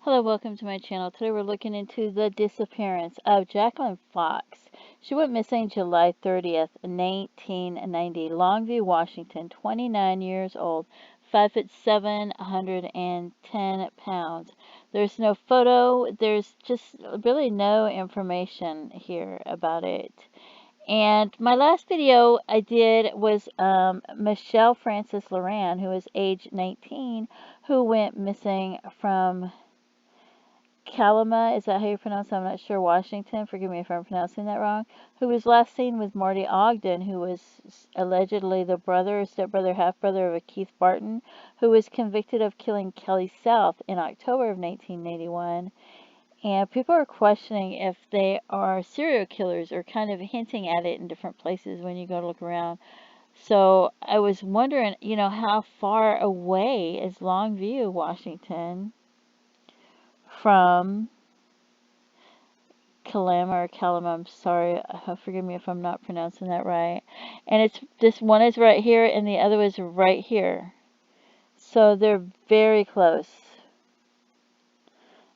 Hello, welcome to my channel. Today we're looking into the disappearance of Jacqueline Fox. She went missing July 30th, 1990, Longview, Washington, 29 years old, 5'7", 110 pounds. There's no photo, there's just really no information here about it. And my last video I did was Michelle Frances Loran, who is age 19, who went missing from Kalama, is that how you pronounce it? I'm not sure. Washington, forgive me if I'm pronouncing that wrong, who was last seen with Marty Ogden, who was allegedly the brother, stepbrother, half-brother of Keith Barton, who was convicted of killing Kelly South in October of 1981. And people are questioning if they are serial killers or kind of hinting at it in different places when you go to look around. So I was wondering, how far away is Longview, Washington, from Kalama, I'm sorry, forgive me if I'm not pronouncing that right. And it's this one is right here and the other is right here. So they're very close.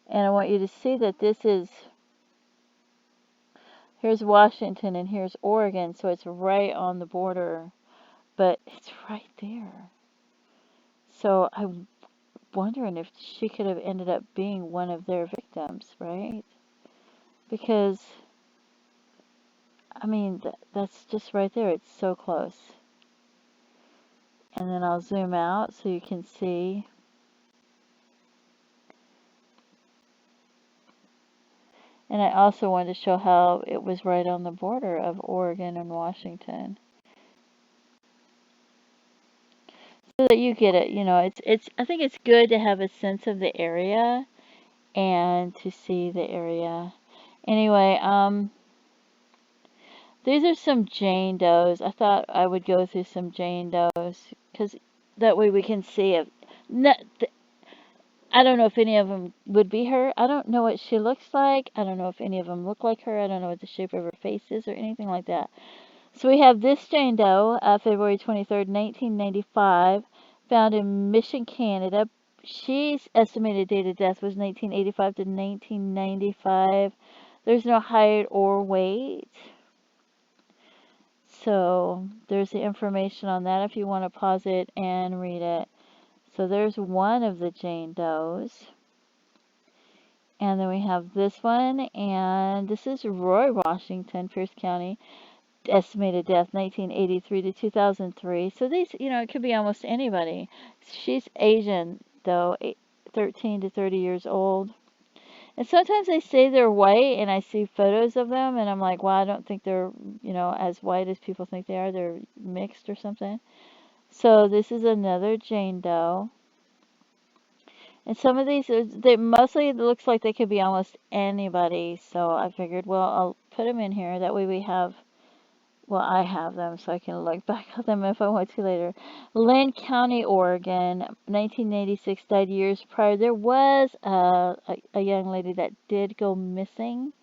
And I want you to see that here's Washington and here's Oregon, so it's right on the border, but it's right there. So I'm wondering if she could have ended up being one of their victims, right? Because I mean, that's just right there. It's so close. And then I'll zoom out so you can see. And I also wanted to show how it was right on the border of Oregon and Washington. So that you get it, I think it's good to have a sense of the area and to see the area. Anyway, these are some Jane Does. I thought I would go through some Jane Does because that way we can see it. I don't know if any of them would be her. I don't know what she looks like. I don't know if any of them look like her. I don't know what the shape of her face is or anything like that. So we have this Jane Doe, February 23rd, 1995, found in Mission, Canada. She's estimated date of death was 1985 to 1995. There's no height or weight. So there's the information on that if you want to pause it and read it. So there's one of the Jane Does. And then we have this one, and this is Roy, Washington, Pierce County. Estimated death 1983 to 2003. So these, it could be almost anybody. She's Asian, though, 13 to 30 years old. And sometimes they say they're white, and I see photos of them, and I'm like, well, I don't think they're, as white as people think they are. They're mixed or something. So this is another Jane Doe. And some of these, they mostly looks like they could be almost anybody. So I figured, well, I'll put them in here. That way we have, well, I have them so I can look back at them if I want to later. Lynn County, Oregon, 1986, died years prior. There was a young lady that did go missing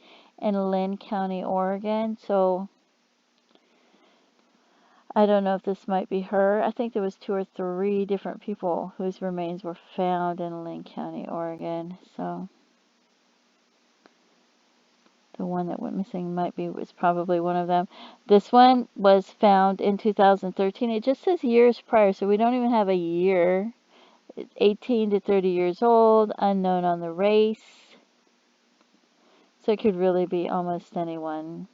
in Lynn County, Oregon. So I don't know if this might be her. I think there was 2 or 3 different people whose remains were found in Lynn County, Oregon. So the one that went missing was probably one of them. This one was found in 2013. It just says years prior, so we don't even have a year. 18 to 30 years old, unknown on the race. So it could really be almost anyone.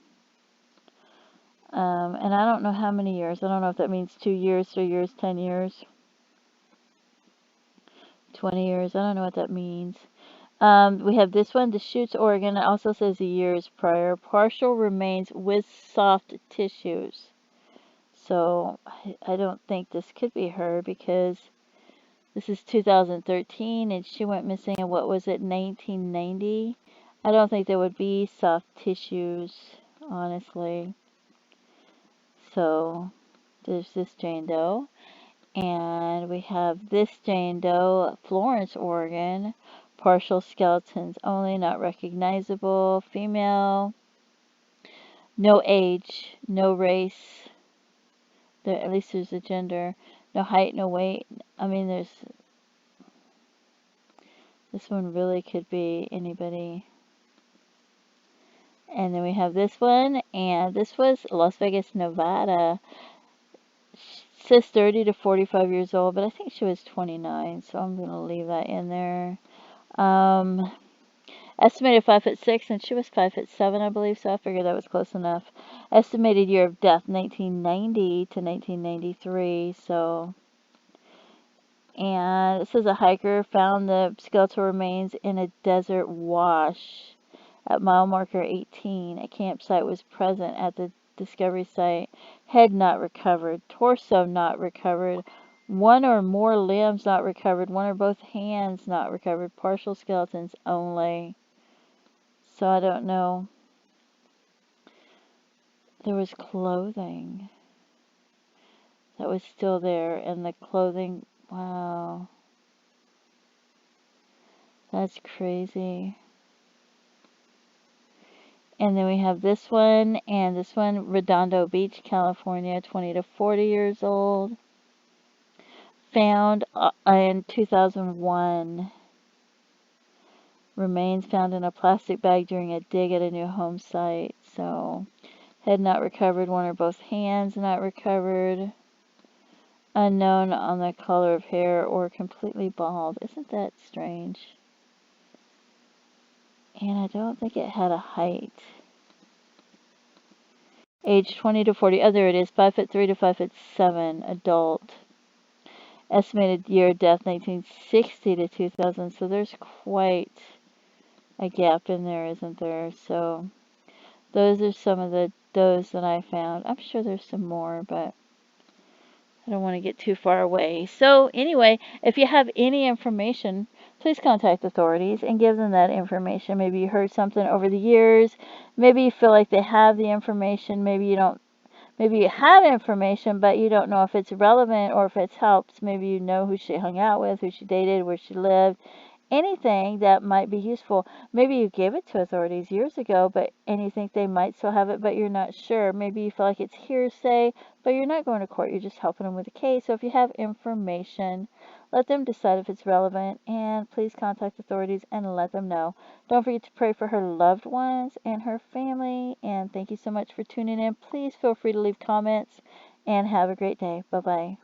And I don't know how many years. I don't know if that means 2 years, 3 years, 10 years, 20 years. I don't know what that means. We have this one, Deschutes, Oregon. It also says years prior. Partial remains with soft tissues. So I don't think this could be her because this is 2013 and she went missing in, what was it, 1990? I don't think there would be soft tissues, honestly. So there's this Jane Doe. And we have this Jane Doe, Florence, Oregon. Partial skeletons only, not recognizable. Female. No age, no race. At least there's a gender. No height, no weight. I mean, there's This one really could be anybody. And then we have this one, and this was Las Vegas, Nevada. It says 30 to 45 years old, but I think she was 29, so I'm going to leave that in there. Estimated 5'6", and she was 5'7", I believe, so I figured that was close enough. Estimated year of death, 1990 to 1993, so... And it says a hiker found the skeletal remains in a desert wash at mile marker 18. A campsite was present at the discovery site. Head not recovered. Torso not recovered. One or more limbs not recovered. One or both hands not recovered. Partial skeletons only. So I don't know. There was clothing that was still there, and the clothing, wow. That's crazy. And then we have this one, and this one, Redondo Beach, California, 20 to 40 years old. Found in 2001. Remains found in a plastic bag during a dig at a new home site. So, head not recovered, one or both hands not recovered. Unknown on the color of hair or completely bald. Isn't that strange? And I don't think it had a height. Age 20 to 40. Oh, there it is. 5'3" to 5'7", adult. Estimated year of death 1960 to 2000. So there's quite a gap in there, isn't there? So those are some of those that I found. I'm sure there's some more, but I don't want to get too far away. So anyway, if you have any information, please contact authorities and give them that information. Maybe you heard something over the years. Maybe you feel like they have the information. Maybe you don't. Maybe you have information, but you don't know if it's relevant or if it's helped. Maybe you know who she hung out with, who she dated, where she lived. Anything that might be useful. Maybe you gave it to authorities years ago, and you think they might still have it, but you're not sure. Maybe you feel like it's hearsay, but you're not going to court. You're just helping them with the case. So if you have information, let them decide if it's relevant, and please contact authorities and let them know. Don't forget to pray for her loved ones and her family, and thank you so much for tuning in. Please feel free to leave comments, and have a great day. Bye-bye.